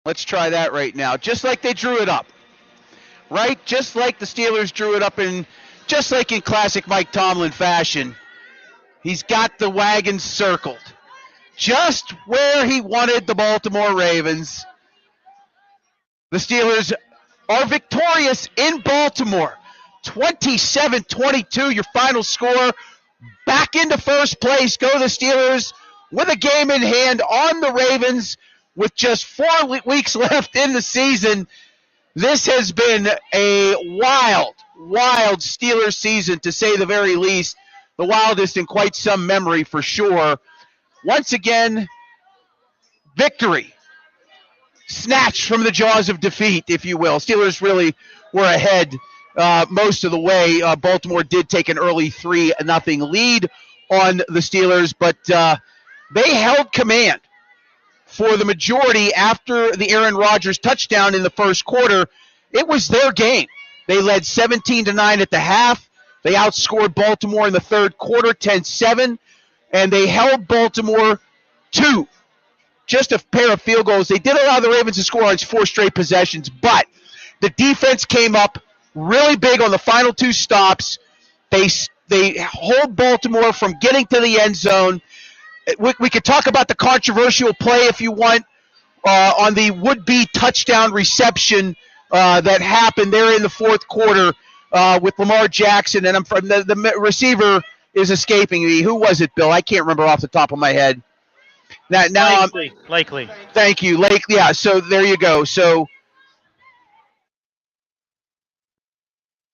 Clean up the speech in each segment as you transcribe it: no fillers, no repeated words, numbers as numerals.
Let's try that right now. Just like they drew it up. Right? Just like the Steelers drew it up just like in classic Mike Tomlin fashion. He's got the wagons circled. Just where he wanted the Baltimore Ravens. The Steelers are victorious in Baltimore. 27-22, your final score. Back into first place go the Steelers with a game in hand on the Ravens with just 4 weeks left in the season. This has been a wild Steelers season, to say the very least. The wildest in quite some memory, for sure. Once again, victory. Snatched from the jaws of defeat, if you will. Steelers really were ahead most of the way. Baltimore did take an early 3-0 lead on the Steelers, but they held command for the majority after the Aaron Rodgers touchdown in the first quarter. It was their game. They led 17-9 at the half. They outscored Baltimore in the third quarter 10-7, and they held Baltimore to just a pair of field goals. They did allow the Ravens to score on 4 straight possessions, but the defense came up really big on the final 2 stops. They hold Baltimore from getting to the end zone. We could talk about the controversial play if you want on the would-be touchdown reception that happened there in the fourth quarter with Lamar Jackson, and the receiver is escaping me. Who was it, Bill? I can't remember off the top of my head. Likely. Thank you, Lake. Yeah, so there you go. So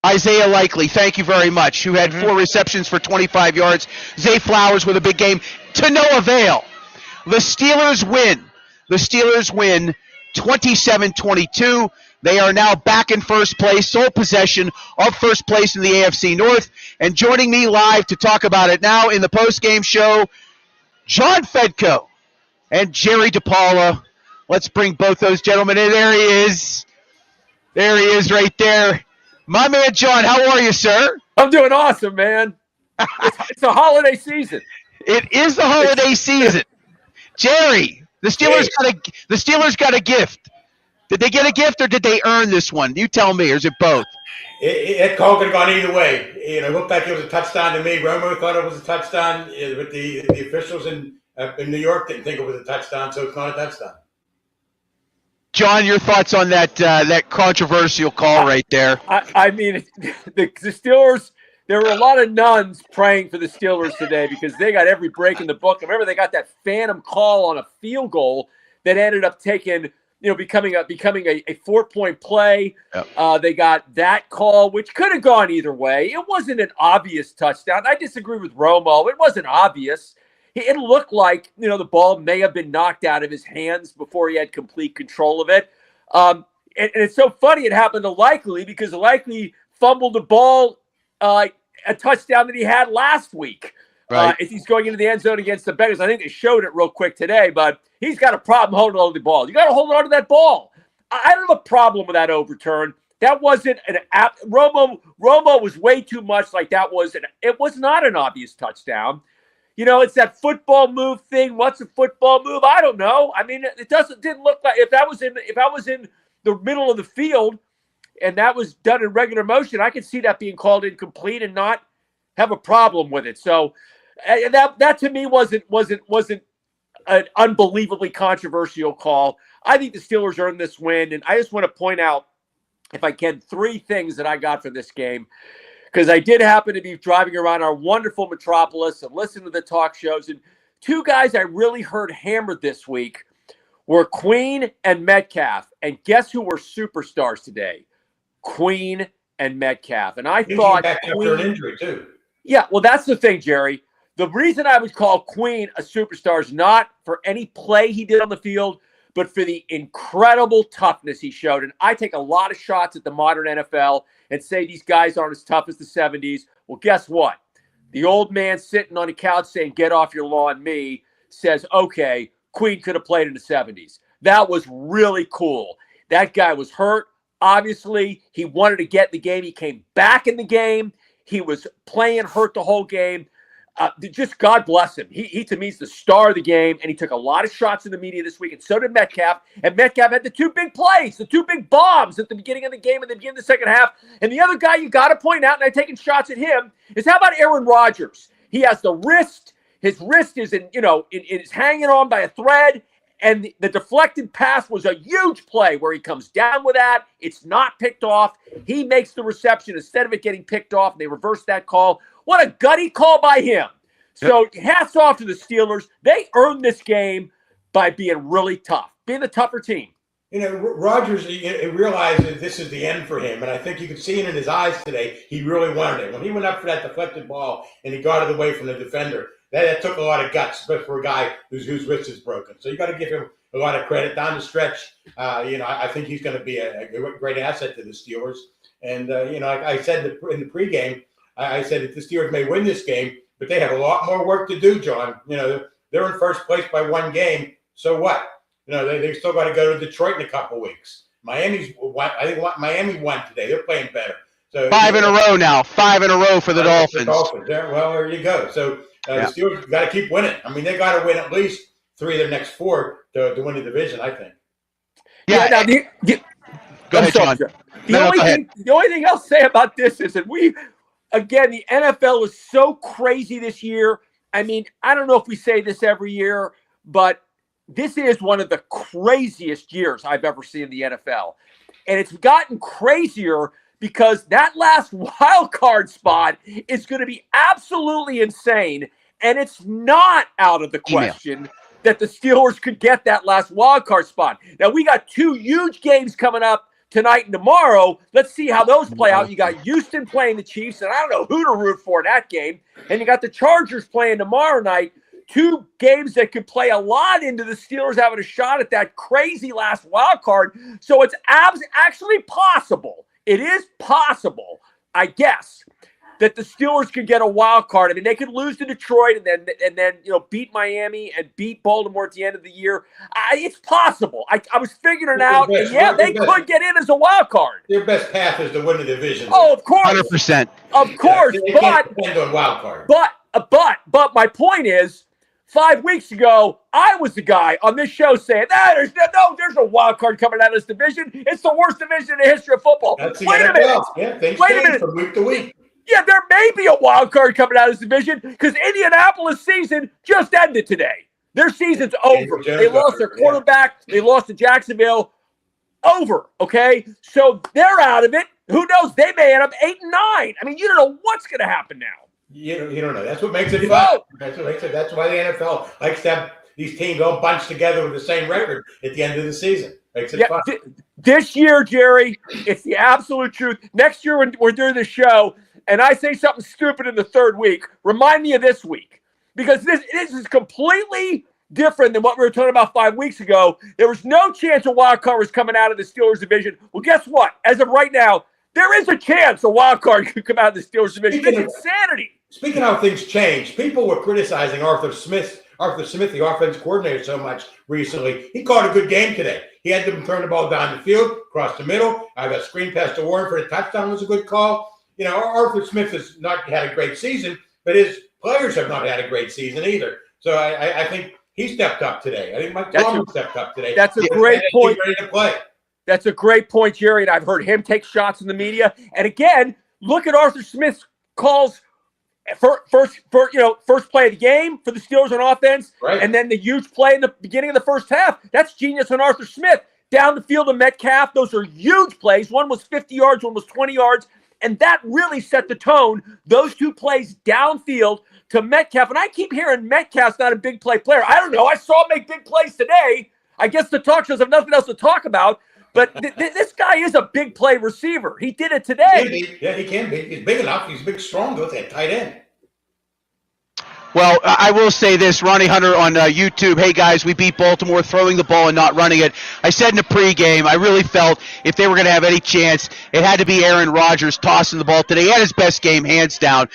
Isaiah Likely, thank you very much, who had 4 receptions for 25 yards. Zay Flowers with a big game to no avail. The Steelers win. The Steelers win 27-22. They are now back in first place, sole possession of first place in the AFC North. And joining me live to talk about it now in the post-game show, John Fedko and Jerry DePaula. Let's bring both those gentlemen in. There he is. There he is right there. My man, John, how are you, sir? I'm doing awesome, man. It's a holiday season. It is the holiday season. Jerry, the Steelers got a gift. Did they get a gift or did they earn this one? You tell me, or is it both? That call could have gone either way. It looked like it was a touchdown to me. Romo thought it was a touchdown, but the officials in New York didn't think it was a touchdown, so it's not a touchdown. John, your thoughts on that controversial call right there? I mean, the Steelers, there were a lot of nuns praying for the Steelers today because they got every break in the book. Remember, they got that phantom call on a field goal that ended up becoming a 4-point play. Yep. They got that call, which could have gone either way. It wasn't an obvious touchdown. I disagree with Romo. It wasn't obvious. It looked like, the ball may have been knocked out of his hands before he had complete control of it. And it's so funny it happened to Likely because Likely fumbled the ball, a touchdown that he had last week. Right. As he's going into the end zone against the Bengals. I think they showed it real quick today, but he's got a problem holding on to the ball. You got to hold on to that ball. I don't have a problem with that overturn. That wasn't Romo was way too much like that it was not an obvious touchdown. It's that football move thing. What's a football move? I don't know. I mean, didn't look like if I was in the middle of the field and that was done in regular motion, I could see that being called incomplete and not have a problem with it. So that to me wasn't an unbelievably controversial call. I think the Steelers earned this win, and I just want to point out, if I can, 3 things that I got from this game. Because I did happen to be driving around our wonderful metropolis and listening to the talk shows. And 2 guys I really heard hammered this week were Queen and Metcalf. And guess who were superstars today? Queen and Metcalf. And I thought Queen, an injury too. Yeah, well, that's the thing, Jerry. The reason I would call Queen a superstar is not for any play he did on the field, but for the incredible toughness he showed. And I take a lot of shots at the modern NFL and say these guys aren't as tough as the 70s. Well, guess what? The old man sitting on the couch saying, "Get off your lawn," me, says, okay, Queen could have played in the 70s. That was really cool. That guy was hurt. Obviously, he wanted to get in the game. He came back in the game. He was playing hurt the whole game. just God bless him. He to me is the star of the game, and he took a lot of shots in the media this week, and so did Metcalf. And Metcalf had the two big plays, the two big bombs at the beginning of the game and the beginning of the second half. And the other guy you got to point out, and I'm taking shots at him, is how about Aaron Rodgers? He has the wrist. His wrist is it is hanging on by a thread. And the deflected pass was a huge play where he comes down with that. It's not picked off. He makes the reception instead of it getting picked off. And they reverse that call. What a gutty call by him. So hats off to the Steelers. They earned this game by being really tough, being the tougher team. Rodgers realized that this is the end for him. And I think you could see it in his eyes today. He really wanted it. When he went up for that deflected ball and he got it away from the defender, that took a lot of guts, but for a guy whose wrist is broken. So you got to give him a lot of credit down the stretch. I think he's going to be a great asset to the Steelers. And I said in the pregame, I said that the Steelers may win this game, but they have a lot more work to do, John. They're in first place by one game. So what? They still got to go to Detroit in a couple weeks. Miami won today. They're playing better. So 5 in a row now. 5 in a row for the Dolphins. There you go. So. The Steelers got to keep winning. I mean, they got to win at least 3 of their next 4 to win the division, I think. Yeah. Now, Go ahead, John. The only thing I'll say about this is that the NFL is so crazy this year. I mean, I don't know if we say this every year, but this is one of the craziest years I've ever seen in the NFL. And it's gotten crazier because that last wild card spot is going to be absolutely insane. And it's not out of the question that the Steelers could get that last wild card spot. Now, we got 2 huge games coming up tonight and tomorrow. Let's see how those play out. You got Houston playing the Chiefs, and I don't know who to root for in that game. And you got the Chargers playing tomorrow night. 2 games that could play a lot into the Steelers having a shot at that crazy last wild card. So it's actually possible. It is possible, I guess, that the Steelers could get a wild card. I mean, they could lose to Detroit and then beat Miami and beat Baltimore at the end of the year. It's possible. I was figuring it out, and they could get in as a wild card. Their best path is to win the division. Oh, of course, 100%. Of course, they can't depend on wild card. But my point is, 5 weeks ago, I was the guy on this show saying, there's no wild card coming out of this division. It's the worst division in the history of football. Wait a minute. Yeah, things change from week to week. Yeah, there may be a wild card coming out of this division because Indianapolis' season just ended today. Their season's over. They lost their quarterback. Yeah. They lost to Jacksonville. Over, okay? So they're out of it. Who knows? They may end up 8-9. I mean, you don't know what's going to happen now. You don't know. That's what makes it fun. That's why the NFL likes to have these teams all bunched together with the same record at the end of the season. Makes it fun. This year, Jerry, it's the absolute truth. Next year, when we're doing the show, and I say something stupid in the 3rd week, remind me of this week. Because this is completely different than what we were talking about 5 weeks ago. There was no chance a wild card was coming out of the Steelers division. Well, guess what? As of right now, there is a chance a wild card could come out of the Steelers division. It's insanity. Speaking of how things change, people were criticizing Arthur Smith, the offense coordinator, so much recently. He called a good game today. He had them turn the ball down the field, across the middle. That screen pass to Warren for the touchdown was a good call. Arthur Smith has not had a great season, but his players have not had a great season either. So I think he stepped up today. I think Mike Tomlin stepped up today. That's a great point. Ready to play. That's a great point, Jerry, and I've heard him take shots in the media. And again, look at Arthur Smith's calls. First play of the game for the Steelers on offense, right. And then the huge play in the beginning of the first half. That's genius on Arthur Smith. Down the field to Metcalf, those are huge plays. One was 50 yards, one was 20 yards, and that really set the tone. Those 2 plays downfield to Metcalf, and I keep hearing Metcalf's not a big play player. I don't know. I saw him make big plays today. I guess the talk shows have nothing else to talk about. But this guy is a big play receiver. He did it today. Yeah, he can be. He's big enough. He's big, strong. Look at that tight end. Well, I will say this, Ronnie Hunter on YouTube, hey guys, we beat Baltimore throwing the ball and not running it. I said in the pregame, I really felt if they were going to have any chance, it had to be Aaron Rodgers tossing the ball today. He had his best game, hands down.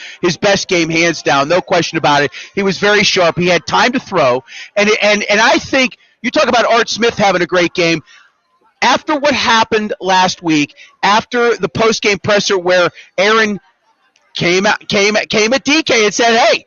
No question about it. He was very sharp. He had time to throw. And I think, you talk about Art Smith having a great game. After what happened last week, after the post-game presser where Aaron came at DK and said, hey,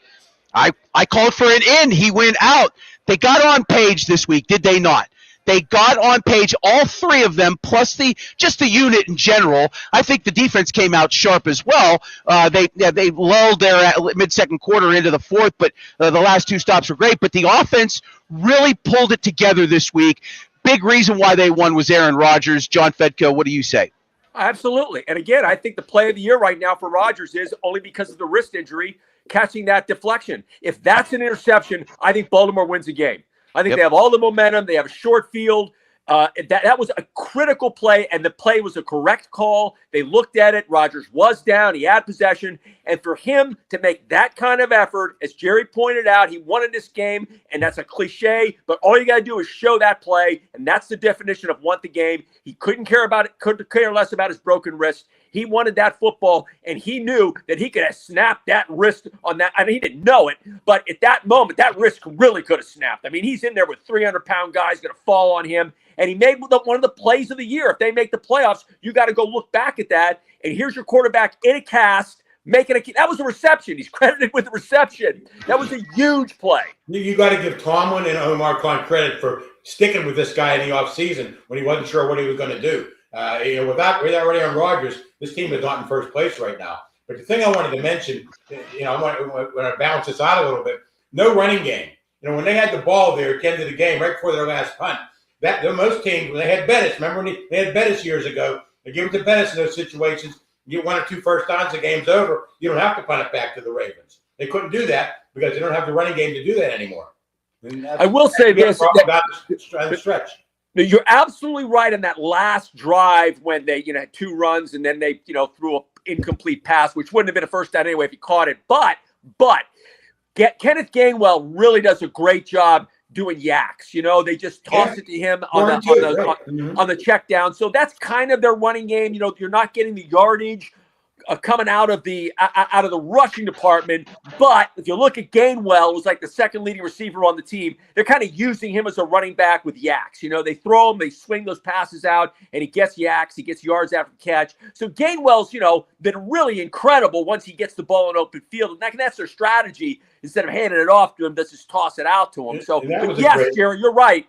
I called for an in. He went out. They got on page this week, did they not? They got on page, all three of them, plus the unit in general. I think the defense came out sharp as well. They lulled their mid-second quarter into the fourth, but the last two stops were great. But the offense really pulled it together this week. Big reason why they won was Aaron Rodgers. John Fedko, what do you say? Absolutely. And again, I think the play of the year right now for Rodgers is only because of the wrist injury, catching that deflection. If that's an interception, I think Baltimore wins the game. I think they have all the momentum. They have a short field. That was a critical play, and the play was a correct call. They looked at it. Rodgers was down. He had possession. And for him to make that kind of effort, as Jerry pointed out, he wanted this game, and that's a cliche, but all you got to do is show that play, and that's the definition of want the game. He couldn't care about it, couldn't care less about his broken wrist. He wanted that football, and he knew that he could have snapped that wrist on that. I mean, he didn't know it, but at that moment, that wrist really could have snapped. I mean, he's in there with 300-pound guys going to fall on him, and he made one of the plays of the year. If they make the playoffs, you got to go look back at that, and here's your quarterback in a cast, that was a reception. He's credited with the reception. That was a huge play. You got to give Tomlin and Omar Khan credit for sticking with this guy in the offseason when he wasn't sure what he was going to do. Without Aaron Rodgers, this team is not in first place right now. But the thing I wanted to mention, I want to balance this out a little bit. No running game. When they had the ball there at the end of the game, right before their last punt, most teams, when they had Bettis, remember when they had Bettis years ago, they give it to Bettis in those situations. You get 1 or 2 first downs, the game's over. You don't have to punt it back to the Ravens. They couldn't do that because they don't have the running game to do that anymore. I will say this. About the stretch. You're absolutely right on that last drive when they had 2 runs and then they threw an incomplete pass, which wouldn't have been a first down anyway if he caught it. But Kenneth Gainwell really does a great job doing yaks. They just toss it to him on the check down. So that's kind of their running game. You're not getting the yardage coming out of the rushing department. But if you look at Gainwell, who's like the second leading receiver on the team, they're kind of using him as a running back with yaks. They throw him, they swing those passes out, and he gets yaks, he gets yards after catch. So Gainwell's, been really incredible once he gets the ball in open field. And that's their strategy. Instead of handing it off to him, let's just toss it out to him. So, yes, Jerry, you're right.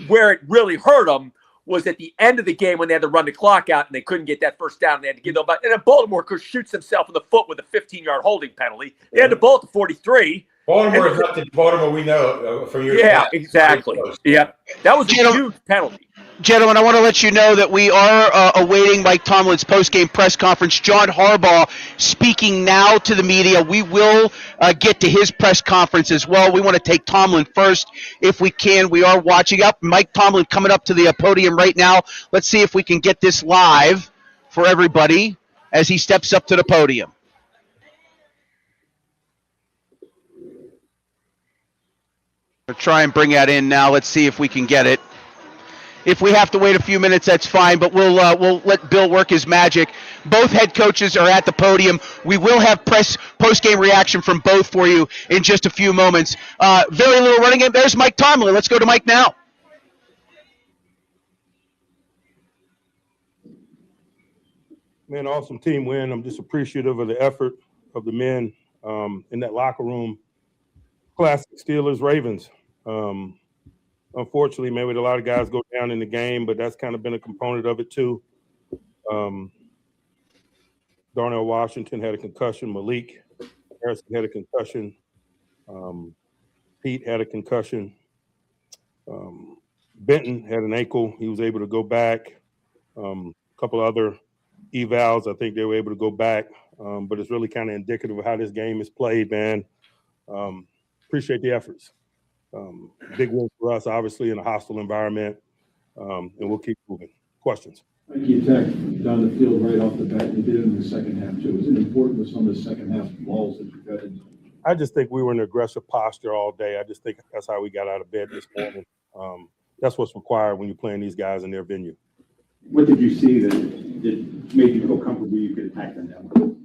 Where it really hurt them was at the end of the game when they had to run the clock out and they couldn't get that first down. They had to give them back. And then Baltimore shoots himself in the foot with a 15-yard holding penalty. They had the ball at the 43. Baltimore is not the Baltimore we know from years past. Yeah, exactly. Yeah, that was a huge penalty. Gentlemen, I want to let you know that we are awaiting Mike Tomlin's post-game press conference. John Harbaugh speaking now to the media. We will get to his press conference as well. We want to take Tomlin first if we can. We are watching up. Mike Tomlin coming up to the podium right now. Let's see if we can get this live for everybody as he steps up to the podium. We'll try and bring that in now. Let's see if we can get it. If we have to wait a few minutes, that's fine, but we'll let Bill work his magic. Both head coaches are at the podium. We will have post-game reaction from both for you in just a few moments. Very little running game. There's Mike Tomlin. Let's go to Mike now. Man, awesome team win. I'm just appreciative of the effort of the men in that locker room. Classic Steelers, Ravens. Unfortunately, maybe a lot of guys go down in the game, but that's kind of been a component of it too. Darnell Washington had a concussion. Malik Harrison had a concussion. Pete had a concussion. Benton had an ankle. He was able to go back. A couple other evals, I think they were able to go back. But it's really kind of indicative of how this game is played, man. Appreciate the efforts. Big win for us, obviously, in a hostile environment, and we'll keep moving. Questions? Thank you, Tech, down the field right off the bat. You did it in the second half, too. Was it important with some of the second half balls that you got in? I just think we were in aggressive posture all day. I just think that's how we got out of bed this morning. That's what's required when you're playing these guys in their venue. What did you see that made you feel comfortable you could attack them that way?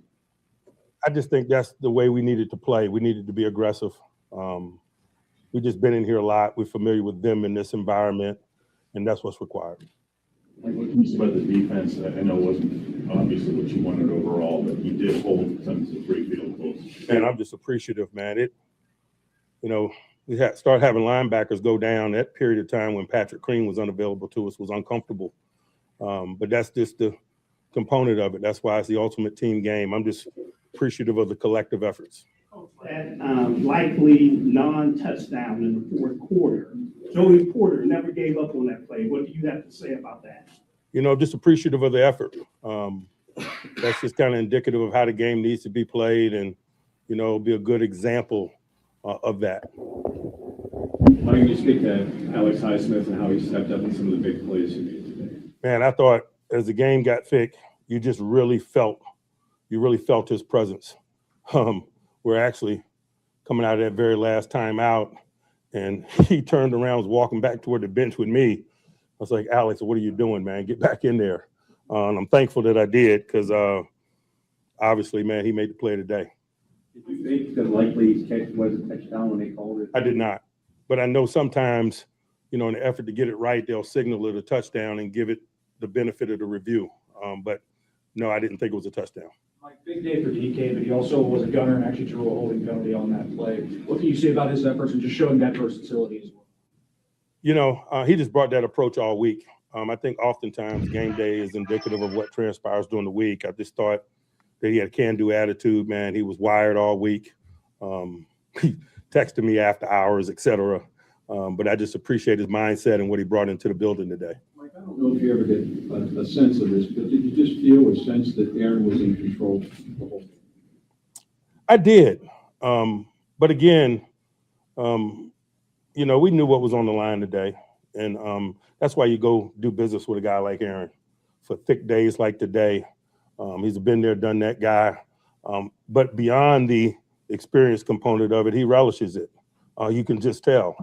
I just think that's the way we needed to play. We needed to be aggressive. We've just been in here a lot. We're familiar with them in this environment, and that's what's required. Like what can you say about the defense? I know it wasn't obviously what you wanted overall, but you did hold them to 3 field goals. And I'm just appreciative, man. we started having linebackers go down. That period of time when Patrick Crean was unavailable to us was uncomfortable. But that's just the component of it. That's why it's the ultimate team game. I'm just appreciative of the collective efforts. That likely non-touchdown in the fourth quarter. Joey Porter never gave up on that play. What do you have to say about that? Just appreciative of the effort. That's just kind of indicative of how the game needs to be played, and it'll be a good example of that. Why don't you speak to Alex Highsmith and how he stepped up in some of the big plays he made today? Man, I thought as the game got thick, you really felt his presence. We're actually coming out of that very last time out, and he turned around, was walking back toward the bench with me. I was like, Alex, what are you doing, man? Get back in there. And I'm thankful that I did, because obviously, man, he made the play today. Did you think the likely catch was a touchdown when they called it? I did not. But I know sometimes, in the effort to get it right, they'll signal it a touchdown and give it the benefit of the review. But no, I didn't think it was a touchdown. Mike, big day for DK, but he also was a gunner and actually drew a holding penalty on that play. What can you say about his efforts and just showing that versatility as well? He just brought that approach all week. I think oftentimes game day is indicative of what transpires during the week. I just thought that he had a can-do attitude, man. He was wired all week. He texted me after hours, et cetera. But I just appreciate his mindset and what he brought into the building today. Mike, I don't know if you ever get a sense of this, but did you just feel or sense that Aaron was in control the whole game? I did. But again, we knew what was on the line today. And that's why you go do business with a guy like Aaron for thick days like today. He's a been there, done that guy. But beyond the experience component of it, he relishes it. You can just tell.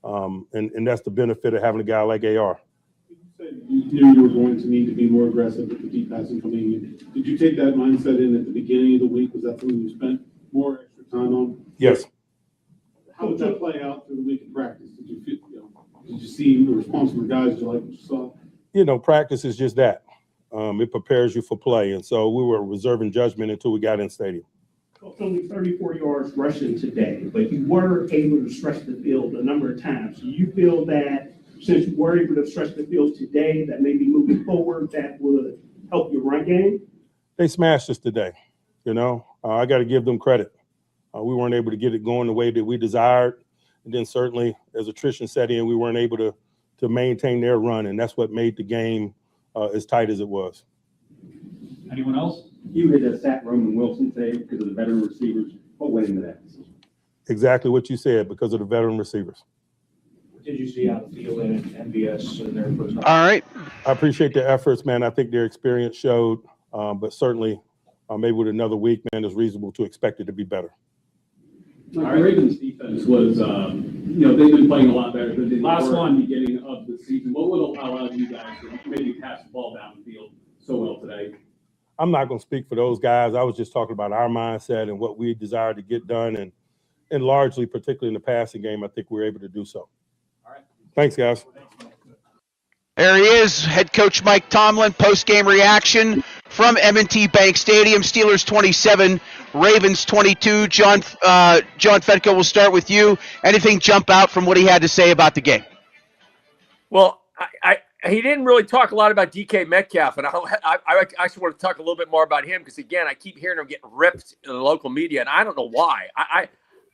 And that's the benefit of having a guy like AR. You said you knew you were going to need to be more aggressive with the deep passing coming in. Did you take that mindset in at the beginning of the week? Was that something you spent more extra time on? Yes. How did that play out through the week of practice? Did you feel, did you see the response from the guys? Did you like what you saw? Practice is just that. It prepares you for play. And so we were reserving judgment until we got in stadium. It's only 34 yards rushing today, but you were able to stretch the field a number of times. Do you feel that since you were able to stretch the field today, that maybe moving forward that would help your run game? They smashed us today. I got to give them credit. We weren't able to get it going the way that we desired. And then certainly as attrition set in, we weren't able to maintain their run. And that's what made the game as tight as it was. Anyone else? You had to sack Roman Wilson today because of the veteran receivers. What went into that decision? Exactly what you said, because of the veteran receivers. What did you see out of the field in MVS in their first time? All right. I appreciate their efforts, man. I think their experience showed, but certainly maybe with another week, man, it's reasonable to expect it to be better. The Ravens defense was, they've been playing a lot better than they were at the beginning of the season. What would allow you guys to maybe pass the ball down the field so well today? I'm not going to speak for those guys. I was just talking about our mindset and what we desire to get done. And largely, particularly in the passing game, I think we were able to do so. All right. Thanks, guys. There he is, head coach Mike Tomlin, post-game reaction from M&T Bank Stadium. Steelers 27, Ravens 22. John Fedko, we'll start with you. Anything jump out from what he had to say about the game? Well, he didn't really talk a lot about DK Metcalf, and I actually want to talk a little bit more about him because, again, I keep hearing him getting ripped in the local media, and I don't know why.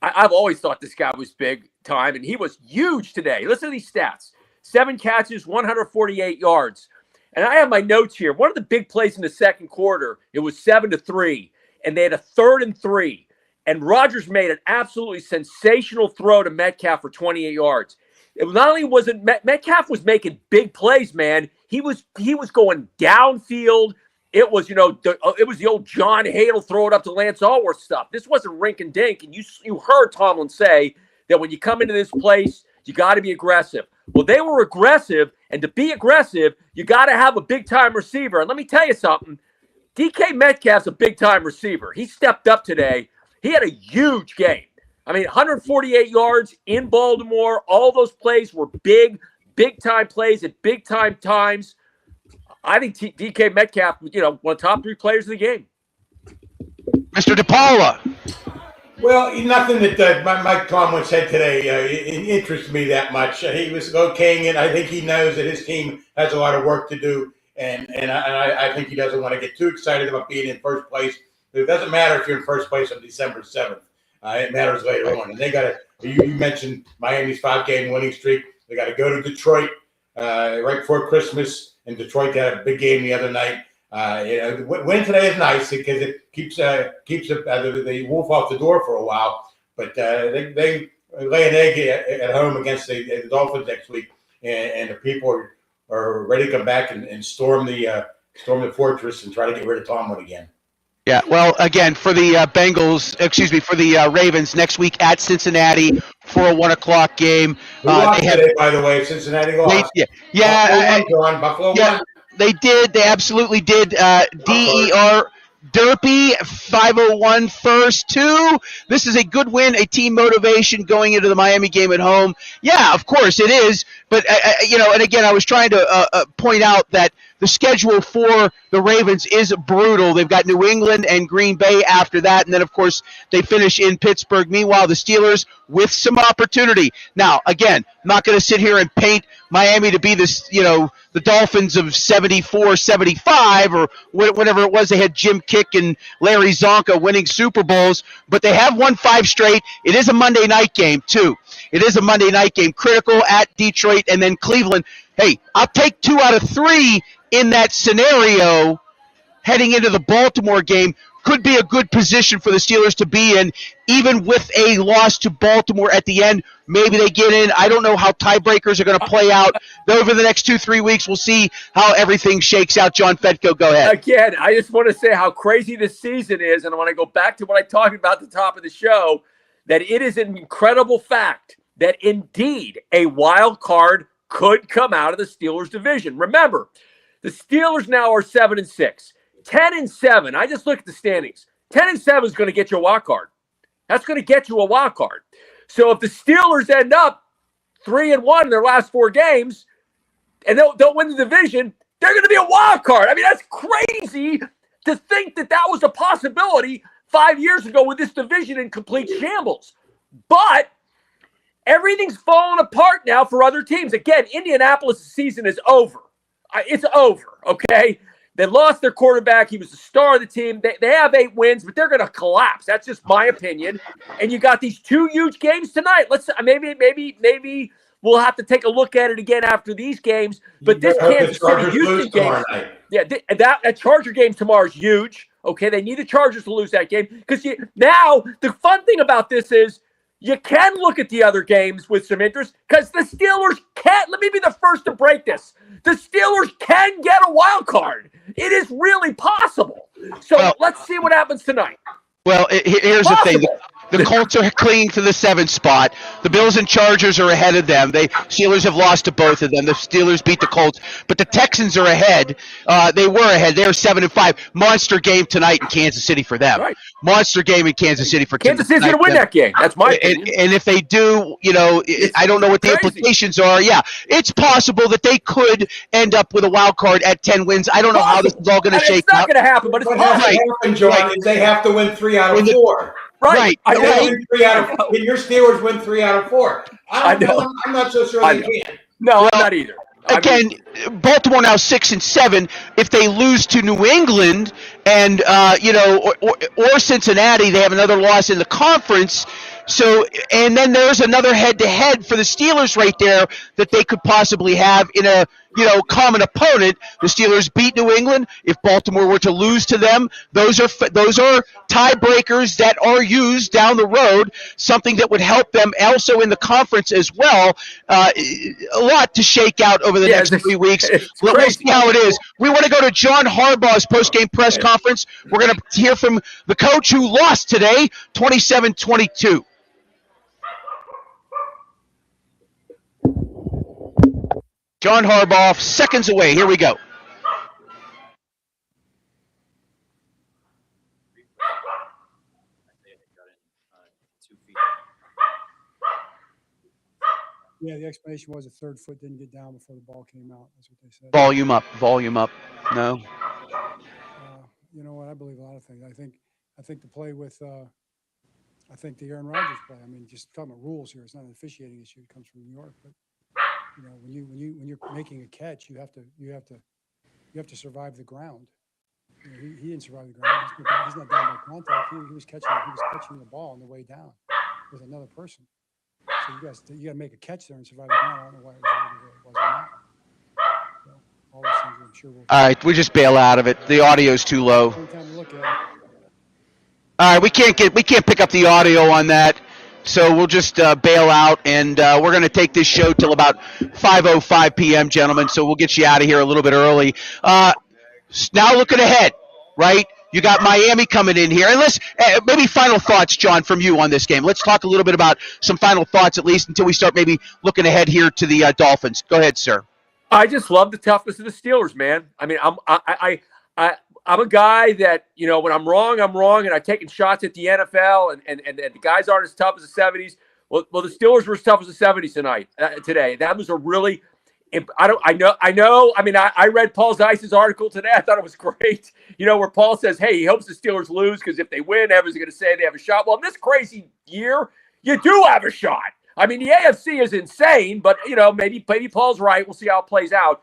I've always thought this guy was big time, and he was huge today. Listen to these stats. 7 catches, 148 yards. And I have my notes here. One of the big plays in the second quarter, it was 7-3, and they had a 3rd and 3. And Rodgers made an absolutely sensational throw to Metcalf for 28 yards. It not only was it Metcalf was making big plays, man. He was going downfield. It was, it was the old John Hadel throw it up to Lance Allworth stuff. This wasn't rink and dink. And you heard Tomlin say that when you come into this place, you got to be aggressive. Well, they were aggressive, and to be aggressive, you got to have a big-time receiver. And let me tell you something. DK Metcalf's a big-time receiver. He stepped up today. He had a huge game. I mean, 148 yards in Baltimore. All those plays were big-time plays at big-time times. I think DK Metcalf, one of the top 3 players of the game. Mr. DePaula. Well, nothing that Mike Tomlin said today interests me that much. He was okaying it. I think he knows that his team has a lot of work to do, and I think he doesn't want to get too excited about being in first place. It doesn't matter if you're in first place on December 7th. It matters later on. And they got to. You mentioned Miami's 5-game winning streak. They got to go to Detroit right before Christmas, and Detroit had a big game the other night. Win today is nice because it keeps the wolf off the door for a while. But they lay an egg at home against the Dolphins next week, and the people are ready to come back and storm the fortress and try to get rid of Tomlin again. Yeah, well, again, for the for the Ravens, next week at Cincinnati for a 1 o'clock game. Who lost today, by the way? Cincinnati lost. Buffalo won. They did. They absolutely did. DER Derpy 501 first 2. This is a good win, a team motivation going into the Miami game at home. Yeah, of course it is. But and again, I was trying to point out that the schedule for the Ravens is brutal. They've got New England and Green Bay after that, and then of course they finish in Pittsburgh. Meanwhile, the Steelers with some opportunity. Now, again, I'm not going to sit here and paint Miami to be this, the Dolphins of 74, 75, or whatever it was. They had Jim Kick and Larry Zonka winning Super Bowls, but they have won 5 straight. It is a Monday night game, too. It is a Monday night game. Critical at Detroit and then Cleveland. Hey, I'll take 2 out of 3 in that scenario heading into the Baltimore game. Could be a good position for the Steelers to be in, even with a loss to Baltimore at the end. Maybe they get in. I don't know how tiebreakers are going to play out. Over the next 2-3 weeks, we'll see how everything shakes out. John Fedko, go ahead. Again, I just want to say how crazy this season is, and I want to go back to what I talked about at the top of the show, that it is an incredible fact that indeed a wild card could come out of the Steelers division. Remember, the Steelers now are 7-6. 10-7. I just look at the standings. 10-7 is going to get you a wild card. That's going to get you a wild card. So if the Steelers end up 3-1 in their last 4 games and they'll win the division, they're going to be a wild card. I mean, that's crazy to think that was a possibility 5 years ago with this division in complete shambles. But everything's falling apart now for other teams. Again, Indianapolis' season is over. It's over, okay? They lost their quarterback. He was the star of the team. They have 8 wins, but they're going to collapse. That's just my opinion. And you got these 2 huge games tonight. Let's maybe we'll have to take a look at it again after these games. But this Kansas City Houston game, that Charger game tomorrow is huge. Okay, they need the Chargers to lose that game because now the fun thing about this is you can look at the other games with some interest because the Steelers can't. Let me be the first to break this. The Steelers can get a wild card. It is really possible. So let's see what happens tonight. Well, here's the thing. The Colts are clinging to the 7th spot. The Bills and Chargers are ahead of them. Steelers have lost to both of them. The Steelers beat the Colts, but the Texans are ahead. They were ahead. They're 7-5. Monster game tonight in Kansas City for them. Right. Monster game in Kansas City for Kansas City's going to win that game. That's my opinion. And if they do, I don't know what the implications are. Yeah, it's possible that they could end up with a wild card at 10 wins. I don't know how this is all going to shake out. It's not going to happen, but it's possible. John, is they have to win 3 out of 4. Right. Your Steelers win 3 out of 4. I'm not so sure they can. No, I'm not either. Again, Baltimore now 6-7. If they lose to New England and or Cincinnati, they have another loss in the conference. So, and then there's another head-to-head for the Steelers right there that they could possibly have in a common opponent. The Steelers beat New England. If Baltimore were to lose to them, those are tiebreakers that are used down the road. Something that would help them also in the conference as well. A lot to shake out over the next 3 weeks. We'll see how it is. We want to go to John Harbaugh's post-game press conference. We're going to hear from the coach who lost today, 27-22. John Harbaugh, seconds away. Here we go. Yeah, the explanation was the 3rd foot didn't get down before the ball came out. That's what they said. Volume up. No. You know what? I believe a lot of things. I think the play with think the Aaron Rodgers play. I mean, just talking about rules here. It's not an officiating issue. It comes from New York, but when you're making a catch, you have to survive the ground. He didn't survive the ground. He's not down by contact. He was catching the ball on the way down with another person. So you got to make a catch there and survive the ground. I don't know why it was not. So all those things, I'm sure. All right, we just bail out of it. The audio's too low. Time to look at it. All right, we can't pick up the audio on that, so we'll just bail out, and we're going to take this show till about 5:05 p.m., gentlemen. So we'll get you out of here a little bit early. Now looking ahead, right? You got Miami coming in here. And let's maybe final thoughts, John, from you on this game. Let's talk a little bit about some final thoughts, at least until we start maybe looking ahead here to the Dolphins. Go ahead, sir. I just love the toughness of the Steelers, man. I mean, I'm a guy that, when I'm wrong, and I've taken shots at the NFL, and the guys aren't as tough as the 70s. Well, the Steelers were as tough as the 70s today. That was a really I know. I mean, I read Paul Zeiss's article today. I thought it was great. Where Paul says, hey, he hopes the Steelers lose because if they win, everyone's going to say they have a shot. Well, in this crazy year, you do have a shot. I mean, the AFC is insane, but, maybe Paul's right. We'll see how it plays out.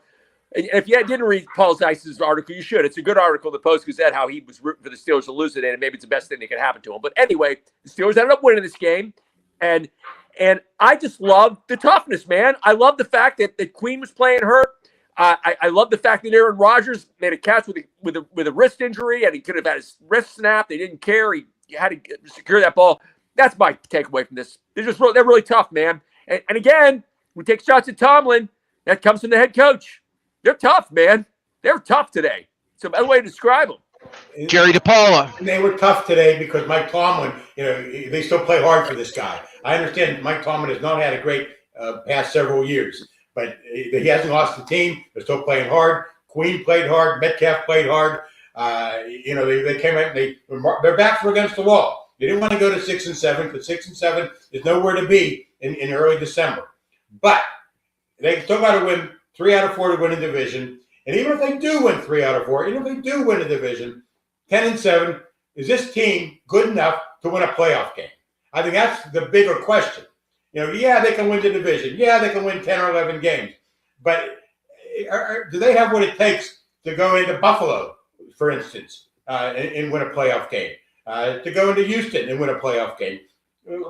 And if you didn't read Paul Zeiss's article, you should. It's a good article in the Post-Gazette, how he was rooting for the Steelers to lose today, and maybe it's the best thing that could happen to him. But anyway, the Steelers ended up winning this game, and I just love the toughness, man. I love the fact that Queen was playing hurt. I love the fact that Aaron Rodgers made a catch with a wrist injury, and he could have had his wrist snapped. They didn't care. He had to secure that ball. That's my takeaway from this. They're really tough, man. And again, we take shots at Tomlin. That comes from the head coach. They're tough, man. They're tough today. It's a better way to describe them. Jerry DePaula. They were tough today because Mike Tomlin, they still play hard for this guy. I understand Mike Tomlin has not had a great past several years, but he hasn't lost the team. They're still playing hard. Queen played hard. Metcalf played hard. They came out. Their backs were against the wall. They didn't want to go to 6-7 because 6-7 is nowhere to be in early December. But they still got to win 3 out of 4 to win a division. And even if they do win 3 out of 4, even if they do win a division, 10-7, is this team good enough to win a playoff game? I think that's the bigger question. Yeah, they can win the division. Yeah, they can win 10 or 11 games. But do they have what it takes to go into Buffalo, for instance, and win a playoff game? To go into Houston and win a playoff game?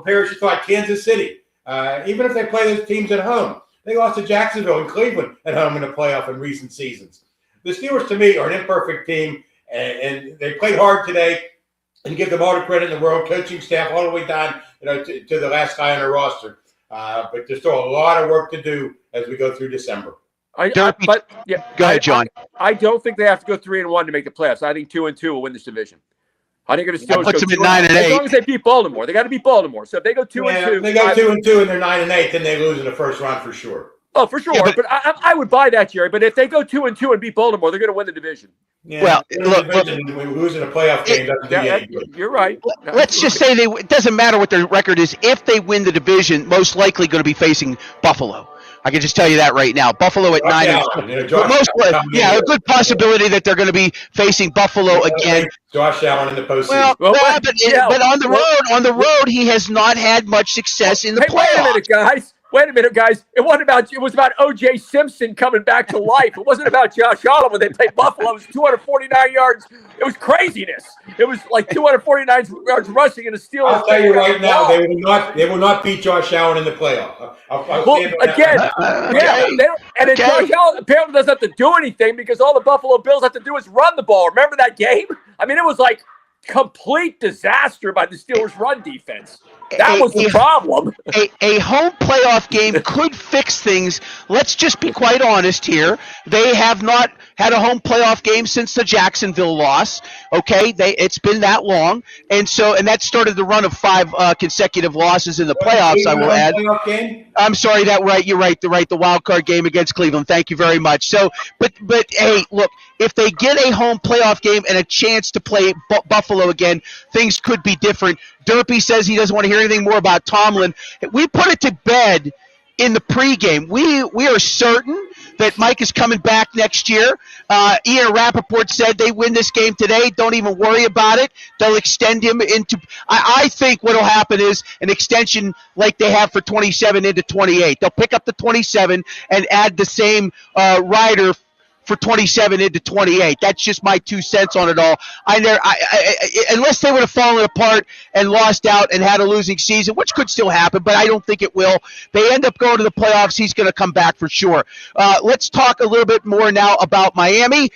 Parrish thought Kansas City. Even if they play those teams at home. They lost to Jacksonville and Cleveland at home in the playoff in recent seasons. The Steelers, to me, are an imperfect team, and they played hard today. And give them all the credit in the world, coaching staff all the way down, to the last guy on the roster. But there's still a lot of work to do as we go through December. Go ahead, John. I don't think they have to go 3-1 to make the playoffs. I think 2-2 will win this division. I think the Steelers puts go them at 9-8. As long as they beat Baltimore, they got to beat Baltimore. So if they go 2-2, if they go 2-2 and they're 9-8, then they lose in the first round for sure. Oh, for sure. Yeah, but I would buy that, Jerry. But if they go 2-2 and beat Baltimore, they're going to win the division. Yeah, well, losing a playoff game doesn't do any good. You're right. Let's just say it doesn't matter what their record is. If they win the division, most likely going to be facing Buffalo. I can just tell you that right now. Buffalo at 9. A good possibility that they're going to be facing Buffalo again. Josh Allen in the postseason. But on the road, he has not had much success in the playoffs. Wait a minute, guys. It was about O.J. Simpson coming back to life. It wasn't about Josh Allen when they played Buffalo. It was 249 yards. It was craziness. It was like 249 yards rushing in a Steelers. I'll tell you right now, they will not beat Josh Allen in the playoff. And Josh Allen apparently doesn't have to do anything because all the Buffalo Bills have to do is run the ball. Remember that game? I mean, it was like complete disaster by the Steelers' run defense. That was the problem. A home playoff game could fix things. Let's just be quite honest here. They have not had a home playoff game since the Jacksonville loss. Okay, it's been that long, and that started the run of 5 consecutive losses in the playoffs. I will add. I'm sorry, you're right. The wild card game against Cleveland. Thank you very much. So, but hey, look, if they get a home playoff game and a chance to play Buffalo again, things could be different. Derpy says he doesn't want to hear anything more about Tomlin. We put it to bed in the pregame. We are certain that Mike is coming back next year. Ian Rappaport said they win this game today. Don't even worry about it. They'll extend him into – I think what will happen is an extension like they have for 27 into 28. They'll pick up the 27 and add the same rider for 27 into 28. That's just my 2 cents on it all. Unless they would have fallen apart and lost out and had a losing season, which could still happen, but I don't think it will. They end up going to the playoffs. He's going to come back for sure. Let's talk a little bit more now about Miami.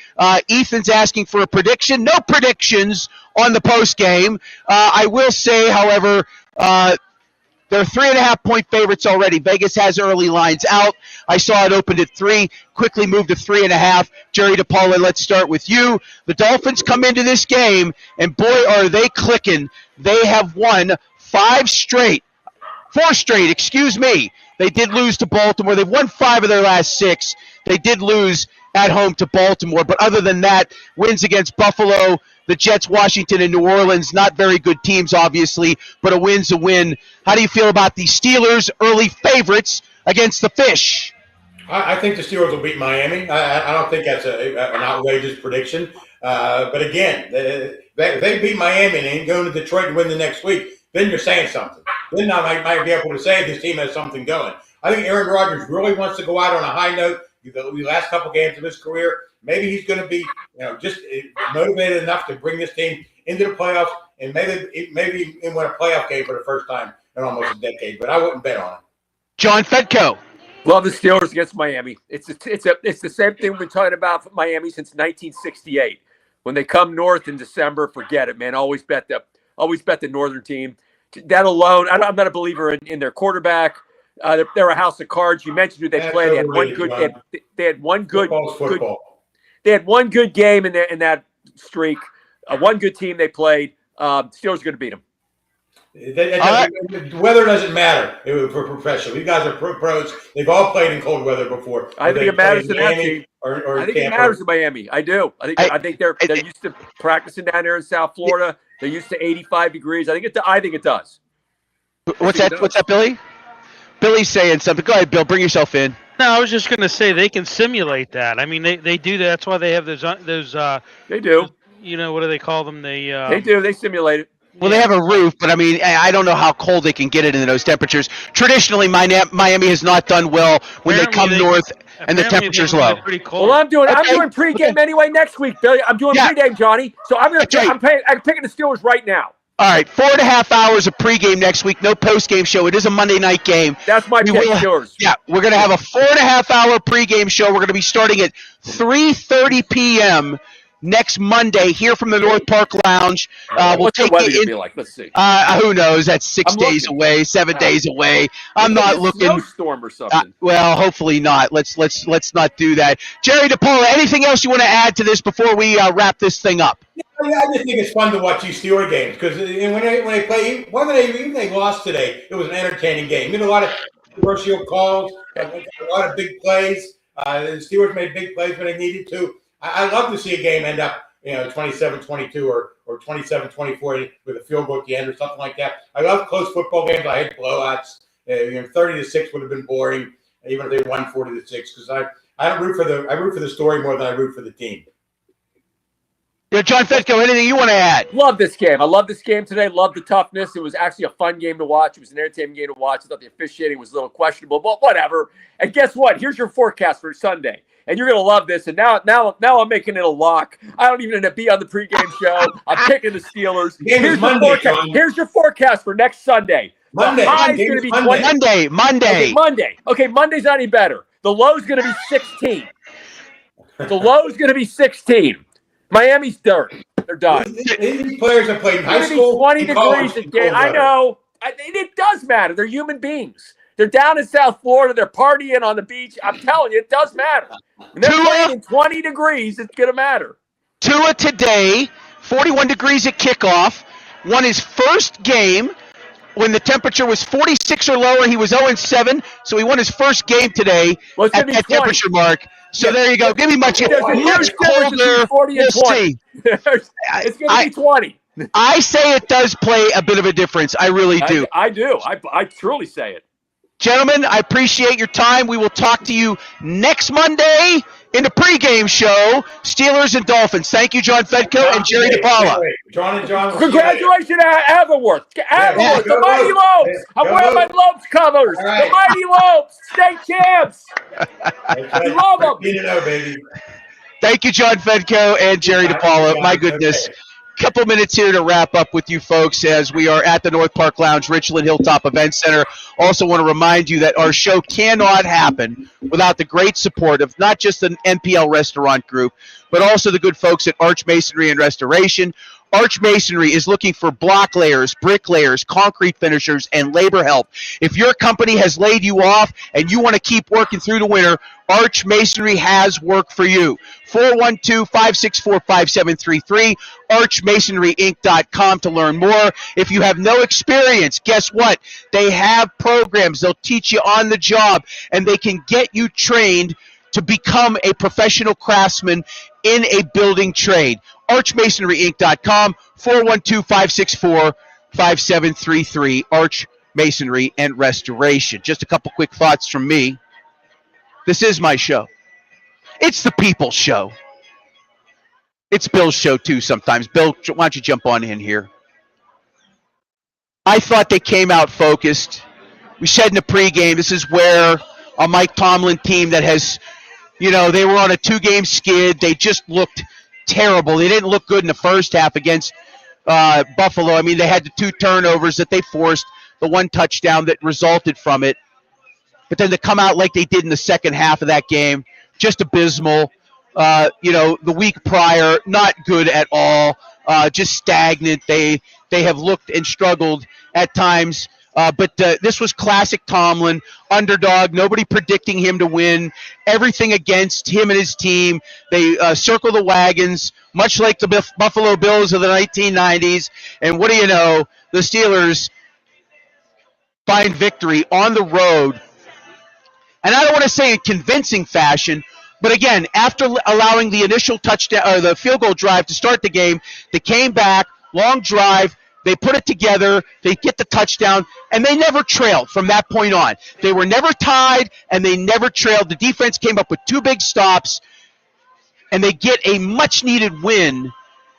Ethan's asking for a prediction. No predictions on the post game. I will say, however, they're 3.5-point favorites already. Vegas has early lines out. I saw it opened at 3, quickly moved to 3.5. Jerry DePaula, let's start with you. The Dolphins come into this game, and boy, are they clicking. They have won 4 straight, excuse me. They did lose to Baltimore. They've won 5 of their last 6. They did lose at home to Baltimore. But other than that, wins against Buffalo, the Jets, Washington, and New Orleans, not very good teams, obviously, but a win's a win. How do you feel about the Steelers' early favorites against the Fish? I think the Steelers will beat Miami. I don't think that's an outrageous prediction. But again, if they beat Miami and then go to Detroit and win the next week, then you're saying something. Then I might be able to say this team has something going. I think Aaron Rodgers really wants to go out on a high note. The last couple games of his career, maybe he's going to be, just motivated enough to bring this team into the playoffs and maybe win a playoff game for the first time in almost a decade. But I wouldn't bet on it. John Fedko. Love the Steelers against Miami. It's the same thing we've been talking about for Miami since 1968. When they come north in December, forget it, man. Always bet the northern team. That alone, I'm not a believer in their quarterback. They're a house of cards. You mentioned who they played. They had one good. They had one good. They had one good game in that streak. One good team they played. Steelers are going to beat them. The weather doesn't matter for professional. These guys are pros. They've all played in cold weather before. I think it matters to that team. I think it matters to Miami. I do. I think they're used to practicing down there in South Florida. They're used to 85 degrees. I think it does. What's that, Billy? Billy's saying something. Go ahead, Bill. Bring yourself in. No, I was just going to say they can simulate that. I mean, they do that. That's why they have those. They do. What do they call them? They do. They simulate it. Well, they have a roof, but I mean, I don't know how cold they can get it in those temperatures. Traditionally, Miami has not done well when they come north and the temperature's low. Well, I'm doing pregame anyway next week, Billy. I'm doing pregame, Johnny. So I'm picking the Steelers right now. All right, 4.5 hours of pregame next week. No postgame show. It is a Monday night game. That's my pick, Steelers. Yeah, we're going to have a 4.5 hour pregame show. We're going to be starting at 3:30 p.m. next Monday here from the North Park Lounge. What's the weather going to be like? Let's see. Who knows? That's 6 days away, 7 days away. I'm not looking. Snowstorm or something. Well, hopefully not. Let's not do that. Jerry DePaula, anything else you want to add to this before we wrap this thing up? Yeah, I just think it's fun to watch these Steelers games because when they play, even they lost today, it was an entertaining game. You know, a lot of controversial calls, a lot of big plays. The Steelers made big plays when they needed to. I love to see a game end up, 27-22 or 27-24 with a field goal at the end or something like that. I love close football games. I hate blowouts. 30-6 would have been boring, even if they won 40-6. Because I root for the story more than I root for the team. Yeah, John Fetko, anything you want to add? Love this game. I love this game today. Love the toughness. It was actually a fun game to watch. It was an entertaining game to watch. I thought the officiating was a little questionable, but whatever. And guess what? Here's your forecast for Sunday. And you're going to love this. And now I'm making it a lock. I don't even need to be on the pregame show. I'm picking the Steelers. Here's your forecast for next Sunday. Monday. The high's going to be 20. Monday. Okay, Monday's not any better. The low's going to be 16. The low's going to be 16. Miami's dirt. They're done. These players have played in high school. 20 degrees a day. I know. It does matter. They're human beings. They're down in South Florida. They're partying on the beach. I'm telling you, it does matter. When they're playing in 20 degrees, it's going to matter. Tua today, 41 degrees at kickoff, won his first game when the temperature was 46 or lower. He was 0-7, so he won his first game today at that temperature mark. So there you go. Give me much colder. We'll see. It's going to be 20. I say it does play a bit of a difference. I really do. I do. I truly say it. Gentlemen, I appreciate your time. We will talk to you next Monday in the pregame show, Steelers and Dolphins. Thank you, John Fedko and Jerry DePaula. John and John. Congratulations, Averworth. Averworth, the Mighty Lopes. I'm wearing my Lopes covers. Right. The Mighty Lopes, state champs. We love them. Baby. Thank you, John Fedko and Jerry DePaula. My goodness. Couple minutes here to wrap up with you folks as we are at the North Park Lounge, Richland Hilltop Event Center. Also want to remind you that our show cannot happen without the great support of not just the NPL Restaurant Group, but also the good folks at Arch Masonry and Restoration. Arch Masonry is looking for block layers, brick layers, concrete finishers, and labor help. If your company has laid you off and you want to keep working through the winter, Arch Masonry has work for you. 412-564-5733, archmasonryinc.com to learn more. If you have no experience, guess what? They have programs. They'll teach you on the job, and they can get you trained to become a professional craftsman in a building trade. archmasonryinc.com, 412-564-5733, Arch Masonry and Restoration. Just a couple quick thoughts from me. This is my show. It's the people's show. It's Bill's show, too, sometimes. Bill, why don't you jump on in here? I thought they came out focused. We said in the pregame, this is where a Mike Tomlin team that has, they were on a 2-game skid. They just looked terrible. They didn't look good in the first half against Buffalo. I mean, they had the 2 turnovers that they forced, the 1 touchdown that resulted from it. But then to come out like they did in the second half of that game, just abysmal. The week prior, not good at all, just stagnant. They have looked and struggled at times. But this was classic Tomlin, underdog, nobody predicting him to win, everything against him and his team. They circle the wagons, much like the Buffalo Bills of the 1990s. And what do you know? The Steelers find victory on the road. And I don't want to say in convincing fashion, but again, after allowing the initial touchdown or the field goal drive to start the game, they came back, long drive, they put it together, they get the touchdown, and they never trailed from that point on. They were never tied, and they never trailed. The defense came up with 2 big stops, and they get a much-needed win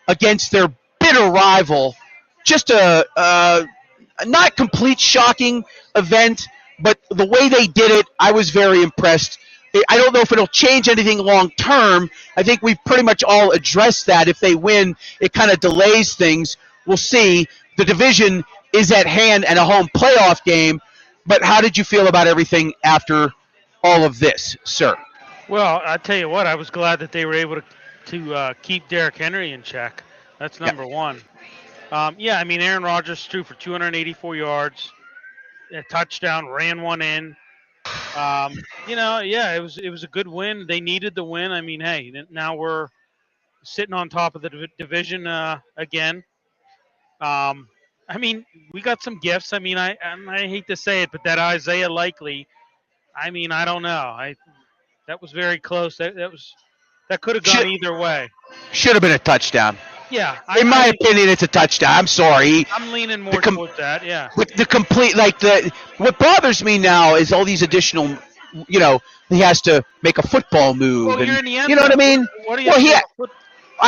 against their bitter rival. Just a not complete shocking event, but the way they did it, I was very impressed. I don't know if it'll change anything long term. I think we've pretty much all addressed that. If they win, it kind of delays things. We'll see. The division is at hand and a home playoff game. But how did you feel about everything after all of this, sir? Well, I tell you what, I was glad that they were able to keep Derrick Henry in check. That's number one. Aaron Rodgers threw for 284 yards, a touchdown, ran one in. It was a good win. They needed the win. I mean, hey, now we're sitting on top of the division again. We got some gifts. I mean, I hate to say it, but that Isaiah Likely, I don't know. That was very close. That could have gone either way. Should have been a touchdown. Yeah. In my opinion, it's a touchdown. I'm sorry. I'm leaning more towards that, yeah. With the complete, what bothers me now is all these additional, he has to make a football move. Well, and, you're in the end you know what I mean?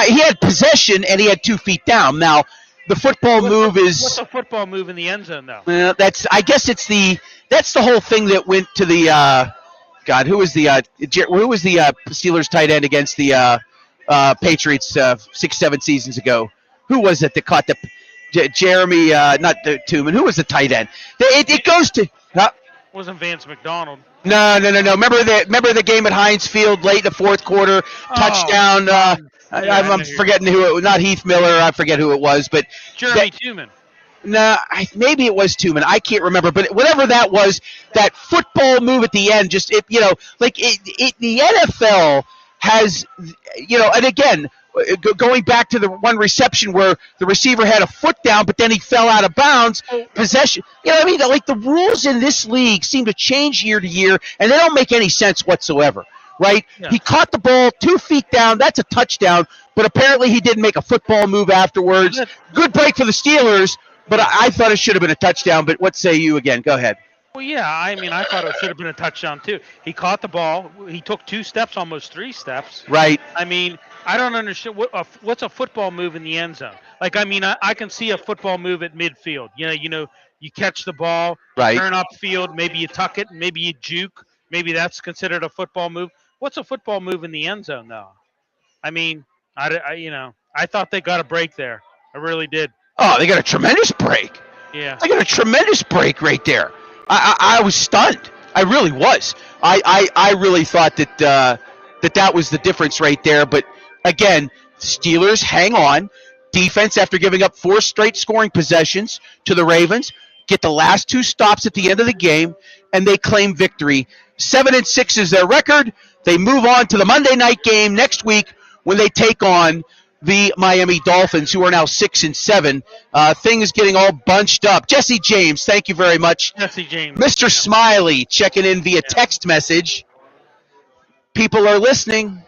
He had possession and he had 2 feet down. Now, the football move is. What's a football move in the end zone, though? That's the whole thing that went to the, who was the Steelers tight end against the Patriots 6-7 seasons ago? Who was it that caught the Jeremy? Not the Tooman. Who was the tight end? It goes to. Wasn't Vance McDonald? No. Remember the game at Heinz Field late in the fourth quarter, touchdown. I'm forgetting who it was. Not Heath Miller. I forget who it was, but Jeremy Tooman. No, maybe it was Tooman. I can't remember, but whatever that was, that football move at the end, the NFL has, and again, going back to the one reception where the receiver had a foot down, but then he fell out of bounds, possession. The rules in this league seem to change year to year, and they don't make any sense whatsoever, right? Yeah. He caught the ball 2 feet down. That's a touchdown, but apparently he didn't make a football move afterwards. Good break for the Steelers, but I thought it should have been a touchdown, but what say you again? Go ahead. Well, yeah, I mean, I thought it should have been a touchdown too. He caught the ball. He took 2 steps, almost 3 steps. Right. I mean, I don't understand what's a football move in the end zone. Like, I mean, I can see a football move at midfield. You catch the ball, Right. turn upfield, maybe you tuck it, maybe you juke. Maybe that's considered a football move. What's a football move in the end zone, though? I mean, I thought they got a break there. I really did. Oh, they got a tremendous break. Yeah. They got a tremendous break right there. I was stunned. I really was. I really thought that that was the difference right there. But again, Steelers hang on. Defense, after giving up 4 straight scoring possessions to the Ravens, get the last 2 stops at the end of the game, and they claim victory. 7-6 is their record. They move on to the Monday night game next week when they take on the Miami Dolphins, who are now 6-7. Things getting all bunched up. Jesse James, thank you very much. Jesse James. Mr. Smiley checking in via text message. People are listening.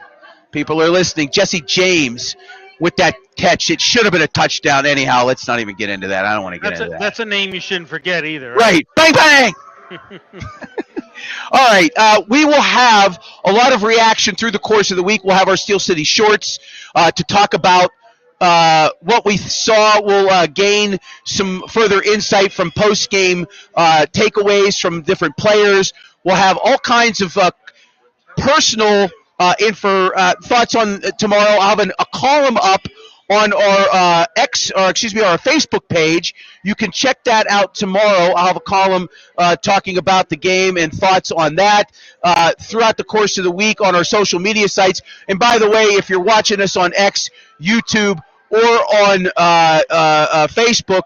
People are listening. Jesse James with that catch. It should have been a touchdown anyhow. Let's not even get into that. I don't want to get into that. That's a name you shouldn't forget either. Right. Bang, bang! All right, we will have a lot of reaction through the course of the week. We'll have our Steel City Shorts to talk about what we saw. We'll gain some further insight from post-game takeaways from different players. We'll have all kinds of personal thoughts on tomorrow. I'll have a column up on our our Facebook page. You can check that out tomorrow. I'll have a column talking about the game and thoughts on that throughout the course of the week on our social media sites. And by the way, if you're watching us on X, YouTube, or on Facebook,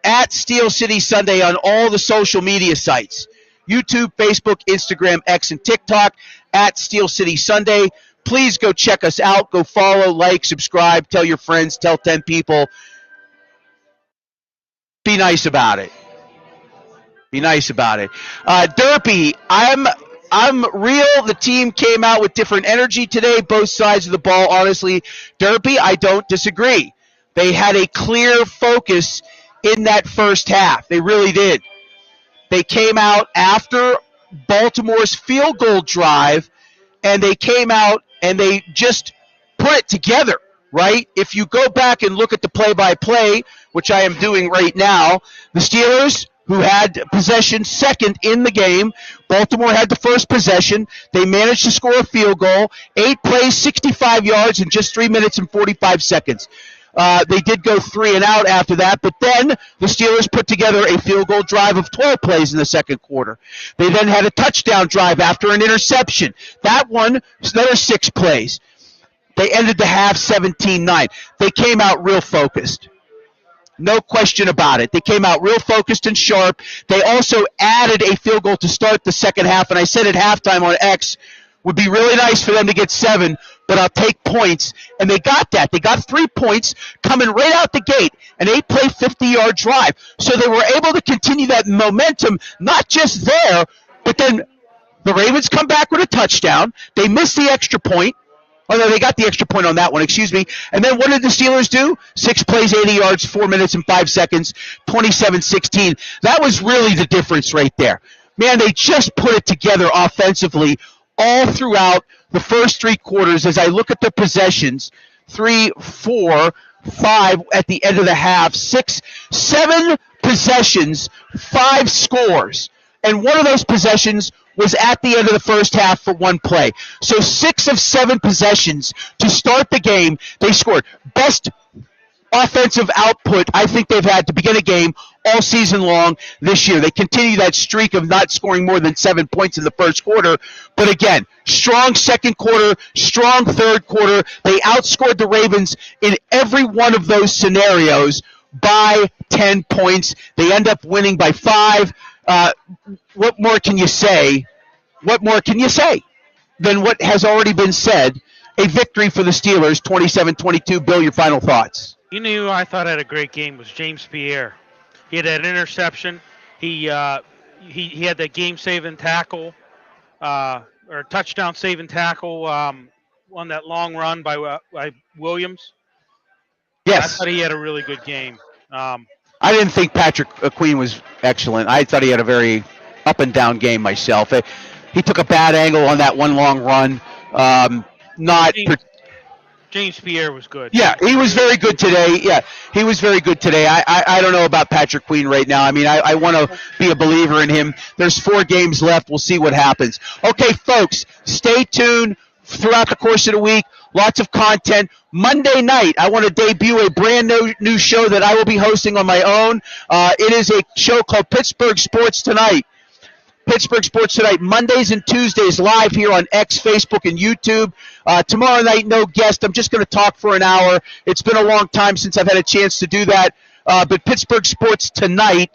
at Steel City Sunday on all the social media sites. YouTube, Facebook, Instagram, X, and TikTok, at Steel City Sunday. Please go check us out. Go follow, like, subscribe, tell your friends, tell 10 people. Be nice about it. Be nice about it. Derpy, I'm real. The team came out with different energy today, both sides of the ball, honestly. Derpy, I don't disagree. They had a clear focus in that first half. They really did. They came out after Baltimore's field goal drive, and they came out and they just put it together, right? If you go back and look at the play-by-play, which I am doing right now, the Steelers, who had possession second in the game, Baltimore had the first possession. They managed to score a field goal, 8 plays, 65 yards in just 3 minutes and 45 seconds. They did go 3 and out after that, but then the Steelers put together a field goal drive of 12 plays in the second quarter. They then had a touchdown drive after an interception. That one was another 6 plays. They ended the half 17-9. They came out real focused. No question about it. They came out real focused and sharp. They also added a field goal to start the second half, and I said at halftime on X, would be really nice for them to get 7, but I'll take points. And they got that. They got 3 points coming right out the gate, an 8-play, 50-yard drive. So they were able to continue that momentum, not just there, but then the Ravens come back with a touchdown. They missed the extra point. Oh, no, they got the extra point on that one, excuse me. And then what did the Steelers do? 6 plays, 80 yards, 4 minutes and 5 seconds, 27-16. That was really the difference right there. Man, they just put it together offensively all throughout the first 3 quarters. As I look at the possessions, 3, 4, 5 at the end of the half, 6, 7 possessions, 5 scores. And one of those possessions was at the end of the first half for 1 play. So 6 of 7 possessions to start the game, they scored. Best offensive output I think they've had to begin a game all season long this year. They continue that streak of not scoring more than 7 points in the first quarter. But again, strong second quarter, strong third quarter. They outscored the Ravens in every one of those scenarios by 10 points. They end up winning by 5. What more can you say? What more can you say than what has already been said? A victory for the Steelers, 27-22. Bill, your final thoughts. You knew I thought had a great game was James Pierre. He had that interception. He had that game-saving tackle, or touchdown saving tackle on that long run by Williams. Yes. I thought he had a really good game. I didn't think Patrick Queen was excellent. I thought he had a very up and down game myself. He took a bad angle on that one long run. James Pierre was good. Yeah, he was very good today. Yeah, he was very good today. I don't know about Patrick Queen right now. I mean, I want to be a believer in him. There's 4 games left. We'll see what happens. Okay, folks, stay tuned throughout the course of the week. Lots of content. Monday night, I want to debut a brand new show that I will be hosting on my own. It is a show called Pittsburgh Sports Tonight. Pittsburgh Sports Tonight, Mondays and Tuesdays, live here on X, Facebook, and YouTube. Tomorrow night, no guest. I'm just going to talk for an hour. It's been a long time since I've had a chance to do that. But Pittsburgh Sports Tonight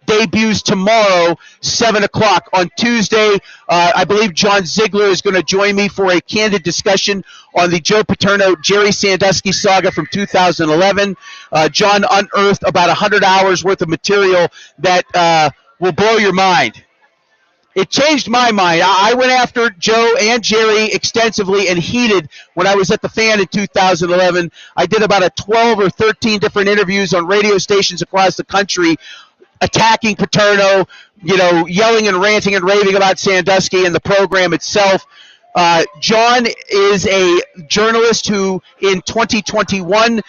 debuts tomorrow, 7 o'clock. On Tuesday, I believe John Ziegler is going to join me for a candid discussion on the Joe Paterno, Jerry Sandusky saga from 2011. John unearthed about 100 hours worth of material that will blow your mind. It changed my mind. I went after Joe and Jerry extensively and heated when I was at the Fan in 2011. I did about 12 or 13 different interviews on radio stations across the country, attacking Paterno, yelling and ranting and raving about Sandusky and the program itself. John is a journalist who, in 2021,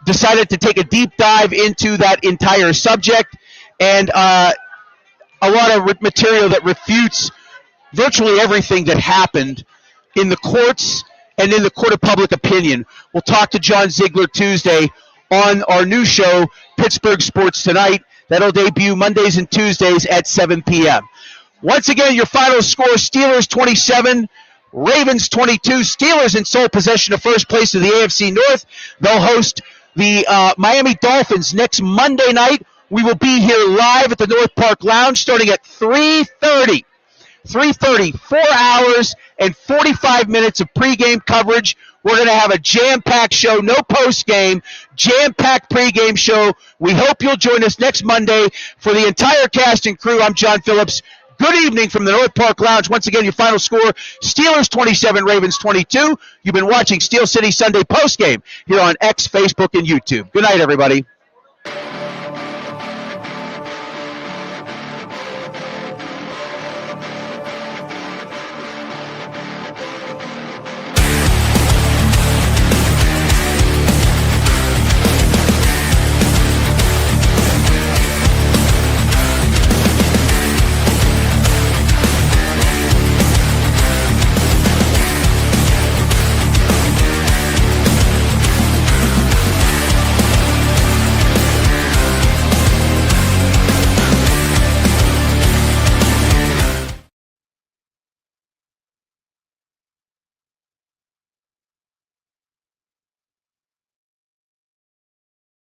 decided to take a deep dive into that entire subject, and a lot of material that refutes virtually everything that happened in the courts and in the court of public opinion. We'll talk to John Ziegler Tuesday on our new show, Pittsburgh Sports Tonight. That'll debut Mondays and Tuesdays at 7 p.m. Once again, your final score, Steelers 27, Ravens 22. Steelers in sole possession of first place of the AFC North. They'll host the Miami Dolphins next Monday night. We will be here live at the North Park Lounge starting at 3:30. 3:30, 4 hours and 45 minutes of pregame coverage. We're going to have a jam-packed show, no postgame, jam-packed pregame show. We hope you'll join us next Monday. For the entire cast and crew, I'm John Phillips. Good evening from the North Park Lounge. Once again, your final score, Steelers 27, Ravens 22. You've been watching Steel City Sunday postgame here on X, Facebook, and YouTube. Good night, everybody.